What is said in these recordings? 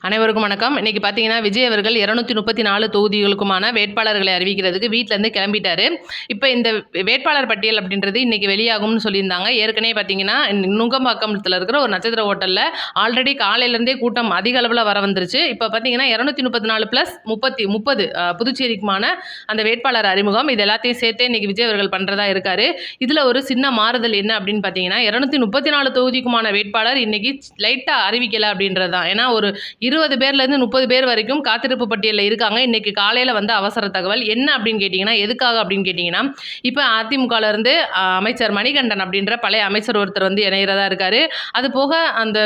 அனைவருக்கும் வணக்கம். இன்னைக்கு பார்த்தீங்கன்னா, விஜய் அவர்கள் 234 தொகுதிகளுக்குமான வேட்பாளர்களை அறிவிக்கிறதுக்கு வீட்லேருந்து கிளம்பிட்டாரு. இப்ப இந்த வேட்பாளர் பட்டியல் அப்படின்றது இன்னைக்கு வெளியாகும்னு சொல்லியிருந்தாங்க. ஏற்கனவே பார்த்தீங்கன்னா, நுங்கம்பாக்கத்துல இருக்கிற ஒரு நட்சத்திர ஹோட்டல்ல ஆல்ரெடி காலையிலேருந்தே கூட்டம் அதிக அளவுல வர வந்துருச்சு. இப்ப பார்த்தீங்கன்னா, 234 + 30 புதுச்சேரிக்குமான அந்த வேட்பாளர் அறிமுகம். இது எல்லாத்தையும் சேர்த்தே இன்னைக்கு விஜய் அவர்கள் பண்றதா இருக்காரு. இதுல ஒரு சின்ன மாறுதல் என்ன அப்படின்னு பார்த்தீங்கன்னா, 234 தொகுதிக்குமான வேட்பாளர் இன்னைக்கு லைட்டா அறிவிக்கல அப்படின்றது தான். ஏன்னா ஒரு 20 பேர்லேருந்து 30 பேர் வரைக்கும் காத்திருப்பு பட்டியலில் இருக்காங்க. இன்னைக்கு காலையில் வந்து அவசர தகவல் என்ன அப்படின்னு கேட்டிங்கன்னா, எதுக்காக அப்படின்னு கேட்டிங்கன்னா, இப்போ அதிமுகலேருந்து அமைச்சர் மணிகண்டன் அப்படின்ற பழைய அமைச்சர் ஒருத்தர் வந்து இணைகிறதா இருக்காரு. அது போக அந்த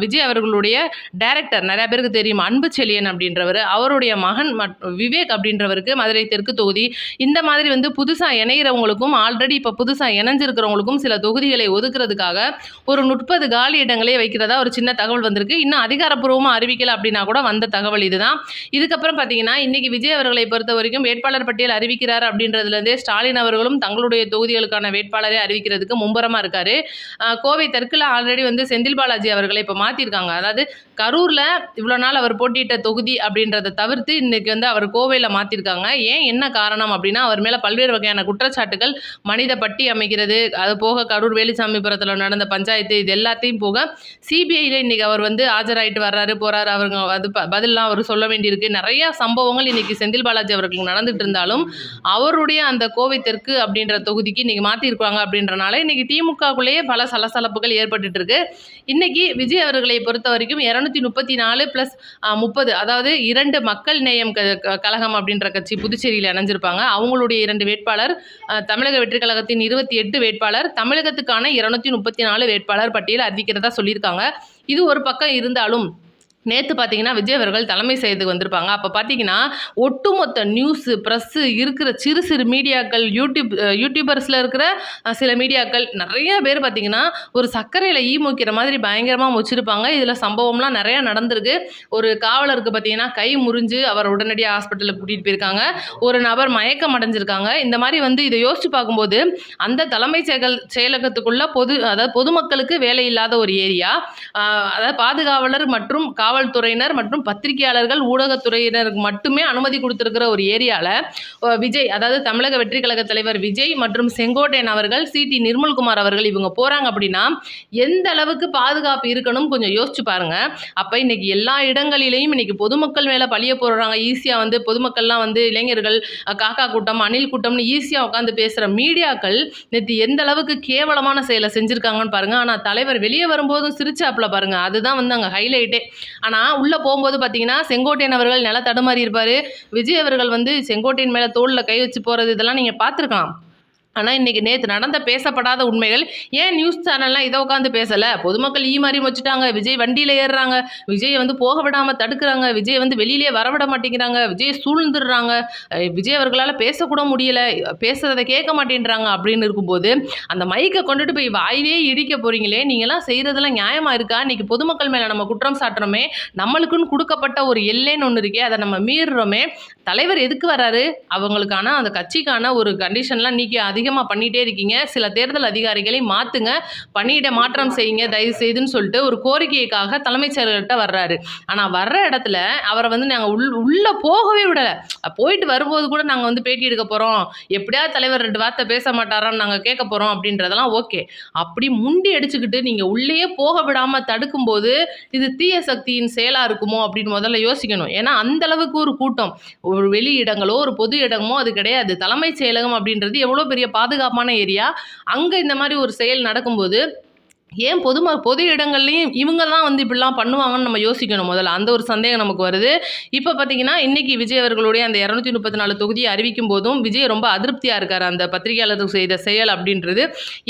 விஜய் அவர்களுடைய டைரக்டர் நிறைய பேருக்கு தெரியும், அன்பு செழியன் அப்படின்றவர், அவருடைய மகன் விவேக் அப்படின்றவருக்கு மதுரை தெற்கு தொகுதி. இந்த மாதிரி வந்து புதுசாக இணைகிறவங்களுக்கும் ஆல்ரெடி இப்போ புதுசாக இணைஞ்சிருக்கிறவங்களுக்கும் சில தொகுதிகளை ஒதுக்குறதுக்காக ஒரு 30 காலி இடங்களே வைக்கிறதா ஒரு சின்ன தகவல் வந்திருக்கு. இன்னும் அதிகாரப்பூர்வமாக அறிவிக்கல அப்படின்னா கூட வந்த தகவல் இதுதான். இதுக்கப்புறம் பார்த்தீங்கன்னா, இன்னைக்கு விஜய் அவர்களை பொறுத்த வரைக்கும் வேட்பாளர் பட்டியல் அறிவிக்கிறார் அப்படின்றதுலேருந்தே ஸ்டாலின் அவர்களும் தங்களுடைய தொகுதிகளுக்கான வேட்பாளரை அறிவிக்கிறதுக்கு மும்பரமா இருக்காரு. கோவை தெற்குல ஆல்ரெடி வந்து செந்தில் பாலாஜி அவர்களை இப்போ மாற்றிருக்காங்க. அதாவது கரூரில் இவ்வளோ நாள் அவர் போட்டியிட்ட தொகுதி அப்படின்றத தவிர்த்து இன்னைக்கு வந்து அவர் கோவையில் மாற்றிருக்காங்க. ஏன் என்ன காரணம் அப்படின்னா, அவர் மேலே பல்வேறு வகையான குற்றச்சாட்டுகள், மனித பட்டி அமைக்கிறது, அது போக கரூர் வேலுசாமிபுரத்தில் நடந்த பஞ்சாயத்து, இது எல்லாத்தையும் போக சிபிஐயில் இன்னைக்கு அவர் வந்து ஆஜராயிட்டு வர்றாரு போறாரு. அவங்க அது பதிலெலாம் அவர் சொல்ல வேண்டியிருக்கு. நிறைய சம்பவங்கள் இன்னைக்கு செந்தில் பாலாஜி அவர்களுக்கு நடந்துட்டு இருந்தாலும் அவருடைய அந்த கோவை தெற்கு அப்படின்ற தொகுதிக்கு இன்னைக்கு மாற்றிருக்காங்க அப்படின்றனால இன்னைக்கு திமுகக்குள்ளேயே பல சலசலப்புகள் ஏற்பட்டு இருக்கு. இன்னைக்கு விஜய் அவர்களை பொறுத்த வரைக்கும் 234 + 30 அதாவது 2 மக்கள் நேயம் கழகம் அப்படின்ற கட்சி புதுச்சேரியில் இணைஞ்சிருப்பாங்க. அவங்களுடைய 2 வேட்பாளர், தமிழக வெற்றி கழகத்தின் 28 வேட்பாளர், தமிழகத்துக்கான 234 வேட்பாளர் பட்டியல் அறிவிக்கிறதா சொல்லியிருக்காங்க. இது ஒரு பக்கம் இருந்தாலும் நேற்று பார்த்தீங்கன்னா, விஜய் அவர்கள் தலைமை செய்யறதுக்கு வந்திருப்பாங்க. அப்போ பார்த்தீங்கன்னா, ஒட்டுமொத்த நியூஸு ப்ரெஸ்ஸு இருக்கிற சிறு சிறு மீடியாக்கள், யூடியூபர்ஸில் இருக்கிற சில மீடியாக்கள் நிறைய பேர் பார்த்தீங்கன்னா, ஒரு சர்க்கரையில் ஈ மூக்கிற மாதிரி பயங்கரமாக முச்சிருப்பாங்க. இதில் சம்பவம்லாம் நிறையா நடந்திருக்கு. ஒரு காவலருக்கு பார்த்தீங்கன்னா கை முறிஞ்சு அவர் உடனடியாக ஹாஸ்பிட்டலுக்கு கூட்டிகிட்டு போயிருக்காங்க. ஒரு நபர் மயக்கம் அடைஞ்சிருக்காங்க. இந்த மாதிரி வந்து இதை யோசிச்சு பார்க்கும்போது அந்த தலைமை செயலகத்துக்குள்ள அதாவது பொதுமக்களுக்கு வேலை இல்லாத ஒரு ஏரியா, அதாவது பாதுகாவலர் மற்றும் காவல்துறையினர் மற்றும் பத்திரிகையாளர்கள், ஊடகத்துறையினருக்கு மட்டுமே அனுமதி கொடுத்திருக்கிற ஒரு ஏரியாவில் விஜய், அதாவது தமிழக வெற்றி கழக தலைவர் விஜய் மற்றும் செங்கோட்டையன் அவர்கள், சிடி நிர்மல்குமார் அவர்கள் இவங்க போகிறாங்க அப்படின்னா எந்த அளவுக்கு பாதுகாப்பு இருக்கணும் கொஞ்சம் யோசிச்சு பாருங்க. அப்போ இன்னைக்கு எல்லா இடங்களிலையும் இன்னைக்கு பொதுமக்கள் மேலே பழிய போடுறாங்க. ஈஸியாக வந்து பொதுமக்கள்லாம் வந்து இளைஞர்கள் காக்கா கூட்டம், அணில் கூட்டம்னு ஈஸியாக உட்காந்து பேசுகிற மீடியாக்கள் நேற்று எந்த அளவுக்கு கேவலமான செயலை செஞ்சுருக்காங்கன்னு பாருங்க. ஆனால் தலைவர் வெளியே வரும்போதும் சிரிச்சாப்புல பாருங்க. அதுதான் வந்து அங்கே ஹைலைட்டே. ஆனால் உள்ளே போகும்போது பார்த்தீங்கன்னா, செங்கோட்டையன் அவர்கள் நில தடுமாறி இருப்பார். விஜய் அவர்கள் வந்து செங்கோட்டையன் மேலே தோளில் கை வச்சு போகிறது இதெல்லாம் நீங்கள் பார்த்துருக்கலாம். ஆனால் இன்றைக்கி நேற்று நடந்த பேசப்படாத உண்மைகள் ஏன் நியூஸ் சேனல்லாம் இதை உட்காந்து பேசலை? பொதுமக்கள் மாதிரி வச்சுட்டாங்க. விஜய் வண்டியில் ஏறுறாங்க, விஜயை வந்து போக விடாமல் தடுக்கிறாங்க, விஜய் வந்து வெளியிலே வரவிட மாட்டேங்கிறாங்க, விஜய் சூழ்ந்துடுறாங்க, விஜய் அவர்களால் பேசக்கூட முடியலை, பேசுகிறத கேட்க மாட்டேன்றாங்க அப்படின்னு இருக்கும்போது அந்த மைக்கை கொண்டுட்டு போய் வாயிலே இடிக்க போகிறீங்களே, நீங்களாம் செய்கிறதெல்லாம் நியாயமாக இருக்கா? இன்றைக்கி பொதுமக்கள் மேலே நம்ம குற்றம் சாட்டுறோமே, நம்மளுக்குன்னு கொடுக்கப்பட்ட ஒரு எல்லைன்னு ஒன்று இருக்கே, அதை நம்ம மீறுறோமே. தலைவர் எதுக்கு வராரு? அவங்களுக்கான அந்த கட்சிக்கான ஒரு கண்டிஷன்லாம் நீக்கி அதிகமாக பண்ணிகிட்டே இருக்கீங்க. சில தேர்தல் அதிகாரிகளை மாற்றுங்க, பணியிட மாற்றம் செய்யுங்க தயவு செய்துன்னு சொல்லிட்டு ஒரு கோரிக்கைக்காக தலைமைச் செயலர்கிட்ட வர்றாரு. ஆனால் வர்ற இடத்துல அவரை வந்து நாங்கள் உள்ளே போகவே விடலை. போயிட்டு வரும்போது கூட நாங்கள் வந்து பேட்டி எடுக்க போகிறோம், எப்படியாவது தலைவர் 2 வார்த்தை பேச மாட்டாரான்னு நாங்கள் கேட்க போகிறோம் அப்படின்றதெல்லாம் ஓகே. அப்படி முண்டி அடிச்சுக்கிட்டு நீங்கள் உள்ளேயே போக விடாமல் தடுக்கும்போது இது தீய சக்தியின் செயலாக இருக்குமோ அப்படின்னு முதல்ல யோசிக்கணும். ஏன்னா அந்தளவுக்கு ஒரு கூட்டம், ஒரு வெளி இடங்களோ ஒரு பொது இடமோ அது கிடையாது. தலைமைச் செயலகம் அப்படின்றது எவ்வளோ பெரிய பாதுகாப்பான ஏரியா. அங்கே இந்த மாதிரி ஒரு செயல் நடக்கும்போது ஏன் பொது இடங்கள்லையும் இவங்க தான் வந்து இப்படிலாம் பண்ணுவாங்கன்னு நம்ம யோசிக்கணும் முதல்ல. அந்த ஒரு சந்தேகம் நமக்கு வருது. இப்போ பார்த்தீங்கன்னா, இன்றைக்கி விஜய் அவர்களுடைய அந்த 234 தொகுதியை அறிவிக்கும் போதும் விஜய் ரொம்ப அதிருப்தியாக இருக்கார் அந்த பத்திரிகையாளருக்கு செய்த செயல் அப்படின்றது.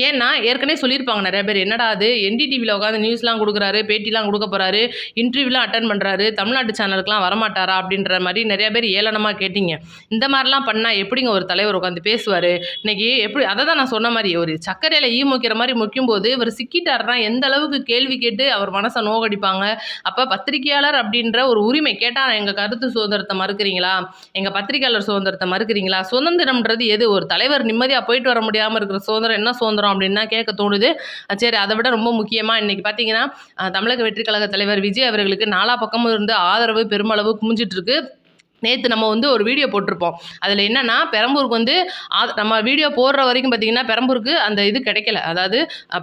ஏன்னா ஏற்கனவே சொல்லியிருப்பாங்க நிறைய பேர், என்னடா அது NDTVயில் உட்காந்து நியூஸ்லாம் கொடுக்குறாரு, பேட்டிலாம் கொடுக்க போகிறாரு, இன்டர்வியூலாம் அட்டன் பண்ணுறாரு, தமிழ்நாட்டு சேனலுக்குலாம் வரமாட்டாரா அப்படின்ற மாதிரி நிறைய பேர் ஏளனமாக கேட்டிங்க. இந்த மாதிரிலாம் பண்ணால் எப்படிங்க ஒரு தலைவர் உட்காந்து பேசுவார்? இன்றைக்கி எப்படி அதை தான் நான் சொன்ன மாதிரி ஒரு சர்க்கரையில் ஈ முக்கிற மாதிரி முக்கும்போது இவர் சிக்கிட்டார். சொல்லிட்டாருன்னா எந்த அளவுக்கு கேள்வி கேட்டு அவர் மனசை நோகடிப்பாங்க. அப்போ பத்திரிகையாளர் அப்படின்ற ஒரு உரிமை கேட்டால் எங்கள் கருத்து சுதந்திரத்தை மறுக்கிறீங்களா, எங்கள் பத்திரிகையாளர் சுதந்திரத்தை மறுக்கிறீங்களா, சுதந்திரம்ன்றது எது, ஒரு தலைவர் நிம்மதியாக போயிட்டு வர முடியாமல் இருக்கிற சுதந்திரம் என்ன சுதந்திரம் அப்படின்னு தான் கேட்க தோணுது. சரி, அதை விட ரொம்ப முக்கியமாக இன்றைக்கி பார்த்தீங்கன்னா தமிழக வெற்றி கழக தலைவர் விஜய் அவர்களுக்கு நாலா பக்கமும் இருந்து ஆதரவு பெருமளவு குமிஞ்சிட்டு இருக்கு. நேற்று நம்ம வந்து ஒரு வீடியோ போட்டிருப்போம். அதில் என்னென்னா பெரம்பூருக்கு வந்து நம்ம வீடியோ போடுற வரைக்கும் பார்த்திங்கன்னா பெரம்பூருக்கு அந்த இது கிடைக்கல, அதாவது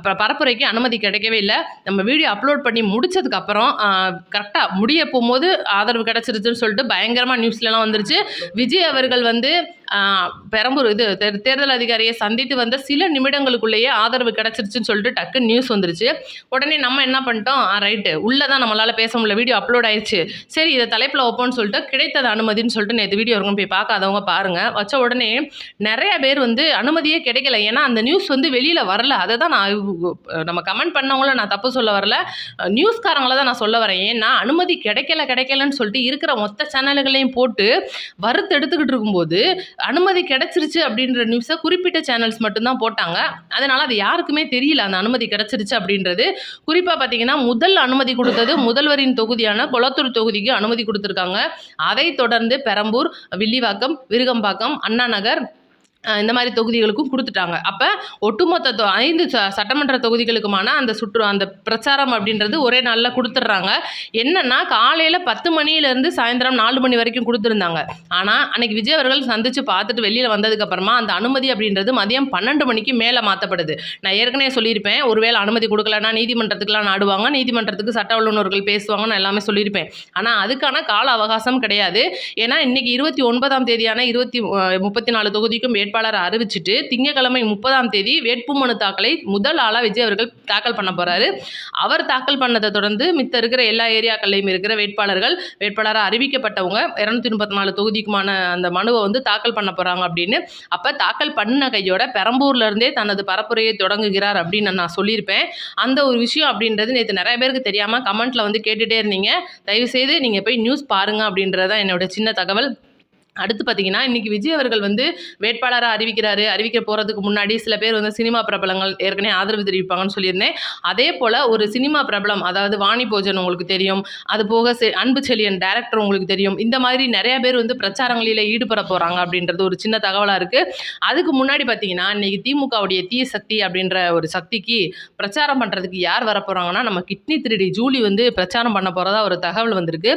பரப்புரைக்கு அனுமதி கிடைக்கவே இல்லை. நம்ம வீடியோ அப்லோட் பண்ணி முடித்ததுக்கப்புறம் கரெக்டாக முடிய போகும்போது ஆதரவு கிடச்சிருச்சுன்னு சொல்லிட்டு பயங்கரமாக நியூஸ்லலாம் வந்துருச்சு. விஜய் அவர்கள் வந்து பெரம்பூர் இது தேர்தல் அதிகாரியை சந்தித்து வந்த சில நிமிடங்களுக்குள்ளேயே ஆதரவு கிடச்சிருச்சுன்னு சொல்லிட்டு டக்கு நியூஸ் வந்துருச்சு. உடனே நம்ம என்ன பண்ணிட்டோம், ரைட்டு உள்ளே தான் நம்மளால் பேச முடியல, வீடியோ அப்லோட் ஆயிடுச்சு, சரி இதை தலைப்பில் வைப்போம்னு சொல்லிட்டு கிடைத்தது அனுமதின்னு சொல்லிட்டு நேற்று வீடியோ இருக்கும், போய் பார்க்காதவங்க பாருங்கள். வச்ச உடனே நிறைய பேர் வந்து அனுமதியே கிடைக்கல. ஏன்னா அந்த நியூஸ் வந்து வெளியில் வரல. அதை தான் நான் நம்ம கமெண்ட் பண்ணவங்கள நான் தப்பு சொல்ல வரல, நியூஸ்காரங்களை தான் நான் சொல்ல வரேன். ஏன்னா அனுமதி கிடைக்கலன்னு சொல்லிட்டு இருக்கிற மொத்த சேனல்களையும் போட்டு வறுத்து எடுத்துக்கிட்டு இருக்கும்போது அனுமதி கிடைச்சிருச்சு அப்படின்ற நியூஸை குறிப்பிட்ட சேனல்ஸ் மட்டும்தான் போட்டாங்க. அதனால் அது யாருக்குமே தெரியல அந்த அனுமதி கிடைச்சிருச்சு அப்படின்றது. குறிப்பாக பார்த்தீங்கன்னா முதல் அனுமதி கொடுத்தது முதல்வரின் தொகுதியான கொளத்தூர் தொகுதிக்கு அனுமதி கொடுத்துருக்காங்க. அதை தொடர்ந்து பெரம்பூர், வில்லிவாக்கம், விருகம்பாக்கம், அண்ணா நகர் இந்த மாதிரி தொகுதிகளுக்கும் கொடுத்துட்டாங்க. அப்போ ஒட்டுமொத்த 5 சட்டமன்ற தொகுதிகளுக்குமான அந்த பிரச்சாரம் அப்படின்றது ஒரே நாளில் கொடுத்துட்றாங்க. என்னென்னா காலையில் 10 மணிலேருந்து சாயந்தரம் 4 மணி வரைக்கும் கொடுத்துருந்தாங்க. ஆனால் அன்றைக்கி விஜய் அவர்கள் சந்தித்து பார்த்துட்டு வெளியில் வந்ததுக்கப்புறமா அந்த அனுமதி அப்படின்றது மதியம் 12 மணிக்கு மேலே மாற்றப்படுது. நான் ஏற்கனவே சொல்லியிருப்பேன், ஒருவேளை அனுமதி கொடுக்கலன்னா நீதிமன்றத்துக்குலாம் நாடுவாங்க, நீதிமன்றத்துக்கு சட்ட வல்லுநர்கள் பேசுவாங்க, நான் எல்லாமே சொல்லியிருப்பேன். ஆனால் அதுக்கான கால அவகாசம் கிடையாது. ஏன்னா இன்றைக்கி 29ஆம் தேதியான 34 தொகுதிக்கும் வேட்பாளர் அறிவிச்சிட்டு திங்கட்கிழமை 30ஆம் தேதி வேட்புமனு தாக்கலை முதல் ஆளாக விஜய் அவர்கள் தாக்கல் பண்ண போறாரு. அவர் தாக்கல் பண்ணதை தொடர்ந்து மித்த இருக்கிற எல்லா ஏரியாக்கள்லையும் இருக்கிற வேட்பாளராக அறிவிக்கப்பட்டவங்க 234 தொகுதிக்குமான அந்த மனுவை வந்து தாக்கல் பண்ண போறாங்க அப்படின்னு. அப்ப தாக்கல் பண்ண கையோட பெரம்பூர்ல இருந்தே தனது பரப்புரையை தொடங்குகிறார் அப்படின்னு நான் சொல்லியிருப்பேன். அந்த ஒரு விஷயம் அப்படின்றது நேற்று நிறைய பேருக்கு தெரியாம கமெண்ட்ல வந்து கேட்டுட்டே இருந்தீங்க. தயவுசெய்து நீங்க போய் நியூஸ் பாருங்க அப்படின்றதான் என்னோட சின்ன தகவல். அடுத்து பார்த்தீங்கன்னா இன்றைக்கி விஜய் அவர்கள் வந்து வேட்பாளராக அறிவிக்க போகிறதுக்கு முன்னாடி சில பேர் வந்து சினிமா பிரபலங்கள் ஏற்கனவே ஆதரவு தெரிவிப்பாங்கன்னு சொல்லியிருந்தேன். அதே போல் ஒரு சினிமா பிரபலம், அதாவது வாணி போஜன் உங்களுக்கு தெரியும், அது போக அன்பு செழியன் டைரக்டர் உங்களுக்கு தெரியும், இந்த மாதிரி நிறைய பேர் வந்து பிரச்சாரங்களில் ஈடுபட போகிறாங்க அப்படின்றது ஒரு சின்ன தகவலாக இருக்குது. அதுக்கு முன்னாடி பார்த்தீங்கன்னா இன்றைக்கி திமுகவுடைய தீய சக்தி அப்படின்ற ஒரு சக்திக்கு பிரச்சாரம் பண்ணுறதுக்கு யார் வர போகிறாங்கன்னா நம்ம கிட்னி திருடி ஜூலி வந்து பிரச்சாரம் பண்ண போகிறதா ஒரு தகவல் வந்திருக்கு.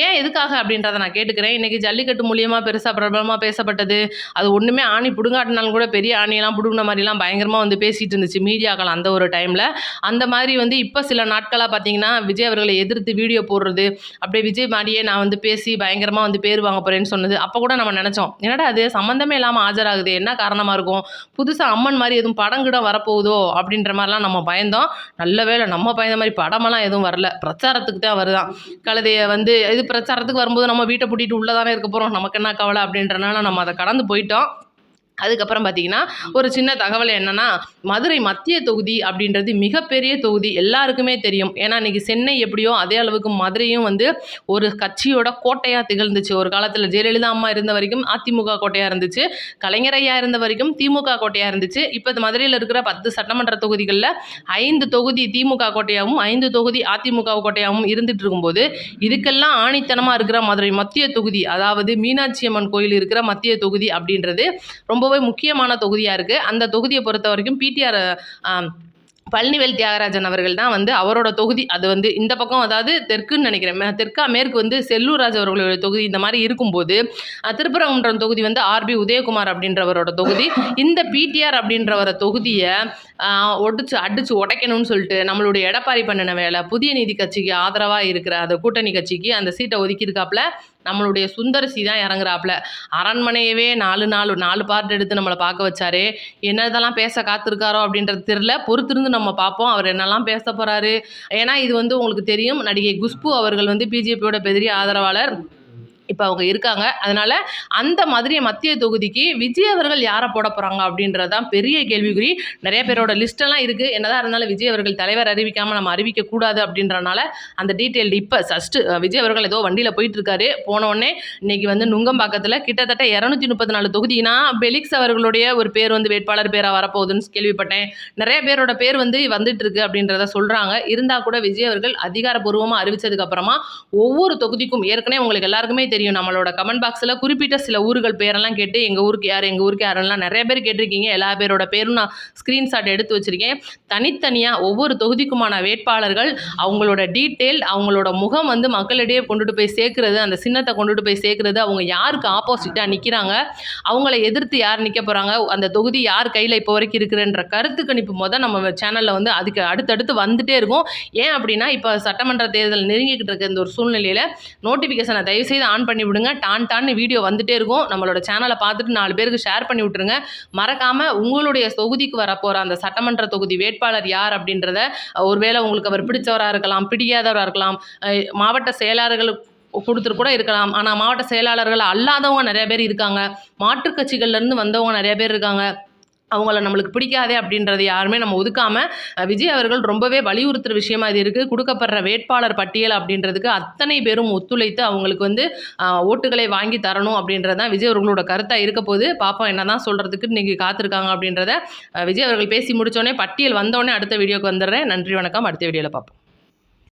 ஏன் எதுக்காக அப்படின்றத நான் கேட்டுக்கிறேன். இன்றைக்கி ஜல்லிக்கட்டு மூலியமாக பெருசாக பிரபலமாக பேசப்பட்டது, அது ஒன்றுமே ஆணி பிடுங்காட்டினாலும் கூட பெரிய ஆணியெல்லாம் பிடுங்கின மாதிரிலாம் பயங்கரமாக வந்து பேசிகிட்டு இருந்துச்சு மீடியாக்கள் அந்த ஒரு டைமில். அந்த மாதிரி வந்து இப்போ சில நாட்களாக பார்த்தீங்கன்னா விஜய் அவர்களை எதிர்த்து வீடியோ போடுறது, அப்படியே விஜய் மாதிரியே நான் வந்து பேசி பயங்கரமாக வந்து பேர் வாங்க போகிறேன்னு சொன்னது. அப்போ கூட நம்ம நினச்சோம், என்னடா அது சம்மந்தமே இல்லாமல் ஆஜராகுது, என்ன காரணமாக இருக்கும், புதுசாக அம்மன் மாதிரி எதுவும் படங்கிடம் வரப்போகுதோ அப்படின்ற மாதிரிலாம் நம்ம பயந்தோம். நல்ல வேளை நம்ம பயந்த மாதிரி படமெல்லாம் எதுவும் வரல, பிரச்சாரத்துக்கு தான் வருதான். கழுதையை வந்து இது பிரச்சாரத்துக்கு வரும்போது நம்ம வீட்டை பூட்டிட்டு உள்ளே தானே இருக்க போகிறோம், நமக்கு என்ன கவலை அப்படின்றனால நம்ம அதை கடந்து போயிட்டோம். அதுக்கப்புறம் பார்த்தீங்கன்னா ஒரு சின்ன தகவல் என்னென்னா, மதுரை மத்திய தொகுதி அப்படின்றது மிகப்பெரிய தொகுதி, எல்லாருக்குமே தெரியும். ஏன்னா இன்றைக்கி சென்னை எப்படியோ அதே அளவுக்கு மதுரையும் வந்து ஒரு கட்சியோட கோட்டையாக திகழ்ந்துச்சு. ஒரு காலத்தில் ஜெயலலிதா அம்மா இருந்த வரைக்கும் அதிமுக கோட்டையாக இருந்துச்சு, கலைஞர் ஐயா இருந்த வரைக்கும் திமுக கோட்டையாக இருந்துச்சு. இப்போ மதுரையில் இருக்கிற 10 சட்டமன்ற தொகுதிகளில் 5 தொகுதி திமுக கோட்டையாகவும் 5 தொகுதி அதிமுக கோட்டையாகவும் இருந்துட்டு இருக்கும்போது, இதுக்கெல்லாம் ஆணித்தனமாக இருக்கிற மதுரை மத்திய தொகுதி, அதாவது மீனாட்சி அம்மன் கோயில் இருக்கிற மத்திய தொகுதி அப்படின்றது ரொம்பவே முக்கியமான தொகுதியாக இருக்குது. அந்த தொகுதியை பொறுத்த வரைக்கும் பிடிஆர் பழனிவேல் தியாகராஜன் அவர்கள் தான் வந்து அவரோட தொகுதி. அது வந்து இந்த பக்கம், அதாவது தெற்குன்னு நினைக்கிறேன், தெற்கா மேற்கு வந்து செல்லூர் ராஜ் அவர்களோட தொகுதி இந்த மாதிரி இருக்கும்போது, திருப்பரங்குன்றம் தொகுதி வந்து ஆர்பி உதயகுமார் அப்படின்றவரோட தொகுதி. இந்த பிடிஆர் அப்படின்றவர தொகுதியை அடிச்சு உடைக்கணும்னு சொல்லிட்டு நம்மளுடைய எடப்பாடி பண்ணின வேலை, புதிய நீதி கட்சிக்கு ஆதரவாக இருக்கிற அந்த கூட்டணி கட்சிக்கு அந்த சீட்டை ஒதுக்கியிருக்காப்புல. நம்மளுடைய சுந்தரசி தான் இறங்குறாப்புல. அரண்மனையவே 4 பார்ட் எடுத்து நம்மளை பார்க்க வச்சாரு. என்னதெல்லாம் பேச காத்திருக்காரோ அப்படின்றது தெரியல, பொறுத்திருந்து நம்ம பார்ப்போம் அவர் என்னெல்லாம் பேச போகிறாரு. ஏன்னா இது வந்து உங்களுக்கு தெரியும், நடிகை குஷ்பு அவர்கள் வந்து பிஜேபியோட பெரிய ஆதரவாளர். இப்போ அவங்க இருக்காங்க. அதனால அந்த மதுரை மத்திய தொகுதிக்கு விஜய் அவர்கள் யார போட போறாங்க அப்படின்றது தான் பெரிய கேள்விக்குறி. நெறைய பேரோட லிஸ்ட்டெல்லாம் இருக்கு. என்னதான் இருந்தாலும் விஜய் அவர்கள் தலைவர் அறிவிக்காம நம்ம அறிவிக்கக்கூடாது அப்படின்றனால அந்த டீட்டெயில் இப்ப ஜஸ்ட் விஜய் அவர்கள் ஏதோ வண்டியில போயிட்டு இருக்காரு. போன உடனே இன்னைக்கு வந்து நுங்கம்பாக்கத்துல கிட்டத்தட்ட 234 தொகுதினா பெலிக்ஸ் அவர்களுடைய ஒரு பேர் வந்து வேட்பாளர் பேரா வரப்போகுதுன்னு கேள்விப்பட்டேன். நெறைய பேரோட பேர் வந்து வந்துட்டு இருக்கு அப்படின்றத சொல்றாங்க. இருந்தா கூட விஜய் அவர்கள் அதிகாரப்பூர்வமா அறிவிச்சதுக்கு அப்புறமா ஒவ்வொரு தொகுதிக்கும் ஏற்கனவே உங்களுக்கு எல்லாருக்குமே தெரியும். நம்மளோட கமெண்ட் பாக்ஸ்ல குறிப்பிட்ட சில ஊர்கள் பேரெல்லாம் கேட்டு எங்க ஊருக்கு யாருலாம் நிறைய பேர் கேட்டிருக்கீங்க. எல்லா பேரோட பேரும் நான் ஸ்கிரீன்ஷாட் எடுத்து வச்சிருக்கேன். தனித்தனியா ஒவ்வொரு தொகுதிக்குமான வேட்பாளர்கள் அவங்களோட டீட்டெயில், அவங்களோட முகம் வந்து மக்களிடையே கொண்டுட்டு போய் சேர்க்கிறது, அந்த சின்னத்தை கொண்டுட்டு போய் சேர்க்கிறது, அவங்க யாருக்கு ஆப்போசிட்டா நிக்கிறாங்க, அவங்கள எதிர்த்து யார் நிக்க போறாங்க, அந்த தொகுதி யார் கையில இப்போ வரைக்கும் இருக்குன்ற கருத்து கணிப்பு நம்ம சேனல்ல வந்து அதுக்கு அடுத்தடுத்து வந்துட்டே இருக்கும். ஏன் அப்படின்னா இப்போ சட்டமன்ற தேர்தல் நெருங்கிக்கிட்டு இருக்க இந்த ஒரு சூழ்நிலையில நோட்டிஃபிகேஷனை தயவுசெய்து ஆன் பண்ணி விடுங்க. டான்னு வீடியோ வந்துட்டே இருக்கும். நம்மளோட சேனலை பார்த்துட்டு 4 பேருக்கு ஷேர் பண்ணி விட்டுருங்க. மறக்காம உங்களுடைய தொகுதிக்கு வரப்போற அந்த சட்டமன்ற தொகுதி வேட்பாளர் யார் அப்படின்றத ஒருவேளை உங்களுக்கு அவர் பிடிச்சவராக இருக்கலாம், பிடிக்காதவராக இருக்கலாம், மாவட்ட செயலாளர்கள் கொடுத்துட்டு கூட இருக்கலாம். ஆனால் மாவட்ட செயலாளர்கள் அல்லாதவங்க நிறைய பேர் இருக்காங்க. மாற்றுக் கட்சிகள்லேருந்து வந்தவங்க நிறைய பேர் இருக்காங்க. அவங்கள நம்மளுக்கு பிடிக்காதே அப்படின்றது யாருமே நம்ம ஒதுக்காம விஜய் அவர்கள் ரொம்பவே வலியுறுத்துற விஷயமா இது இருக்குது. கொடுக்கப்படுற வேட்பாளர் பட்டியல் அப்படின்றதுக்கு அத்தனை பேரும் ஒத்துழைத்து அவங்களுக்கு வந்து ஓட்டுகளை வாங்கி தரணும் அப்படின்றது தான் விஜய் அவர்களோட கருத்தாக இருக்க போது. பார்ப்போம் என்ன தான் சொல்கிறதுக்கு இன்றைக்கி காத்திருக்காங்க அப்படின்றத. விஜய் அவர்கள் பேசி முடித்தோடனே பட்டியல் வந்தோடனே அடுத்த வீடியோக்கு வந்துடுறேன். நன்றி, வணக்கம். அடுத்த வீடியோவில் பார்ப்போம்.